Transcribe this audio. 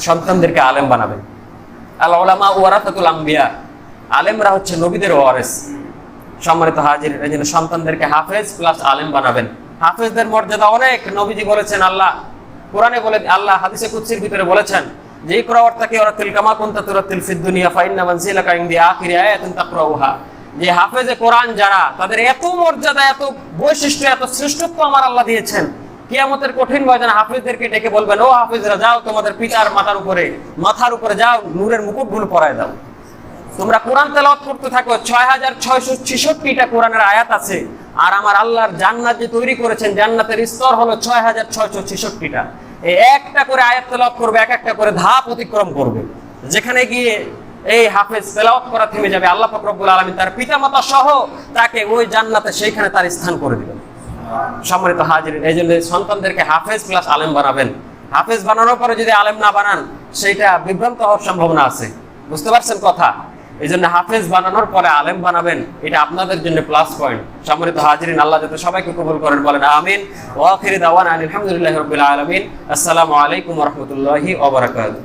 সন্তানদেরকে আলেম বানাবেন। আল উলামা ওয়ারাসাতুল আম্বিয়া, আলেমরা হচ্ছে নবীদের ওয়ারিস। সম্মানিত হাজির, এই জন্য সন্তানদেরকে হাফেজ প্লাস আলেম বানাবেন। হাফেজদের মর্যাদা অনেক। নবীজি বলেছেন, আল্লাহ কোরআনে বলে, আল্লাহ হাদিসে কুদসির ভিতরে বলেছেন যে ইকরা ওয়ারতাকি ওয়ারাতিল কামা কুনতা তুরাতিল ফিদ দুনিয়া ফাইন্না মানজিলাকা ইনদি আখিরি আয়াতিন তাকরাউহা। যে হাফেজে কোরআন যারা, তাদের এত মর্যাদা, এত বৈশিষ্ট্য, এত শ্রেষ্ঠত্ব আমার আল্লাহ দিয়েছেন। কিয়ামতের কঠিন ময়দানে হাফেজদেরকে ডেকে বলবেন, ও হাফেজরা যাও, তোমাদের পিতার মাথার উপরে যাও, নূরের মুকুটগুলো পরায় দাও। তোমরা কোরআন তেলাওয়াত করতে থাকো। ৬৬৬৬টা কোরআনের আয়াত আছে। আর আমার আল্লাহর জান্নাত যে তৈরি করেছেন, জান্নাতের স্তর হলো ৬৬৬৬টা। এই একটা করে আয়াত তেলাওয়াত করবে, এক একটা করে ধাপ অতিক্রম করবে। যেখানে গিয়ে এই হাফেজ তেলাওয়াত করা থেমে যাবে, আল্লাহ পাক রব্বুল আলামিন তার পিতামাতা সহ তাকে ওই জান্নাতে সেইখানে তার স্থান করে দিবেন। সম্মানিত হাজিরিন, এই জন্য সন্তানদেরকে হাফেজ প্লাস আলেম বানাবেন। হাফেজ বানানোর পরে যদি আলেম না বানান, সেইটা বিভ্রান্ত হওয়ার সম্ভাবনা আছে। বুঝতে পারছেন কথা? এই জন্য হাফেজ বানানোর পরে আলেম বানাবেন, এটা আপনাদের জন্য প্লাস পয়েন্ট। সম্মানিত হাজিরিন, আল্লাহ যাতে সবাইকে কবুল করেন, বলেন আমিন। ওয়া আখিরু দাওয়ানা আলহামদুলিল্লাহি রাব্বিল আলামিন। আসসালামু আলাইকুম ওয়া রাহমাতুল্লাহি ওয়া বারাকাতুহু।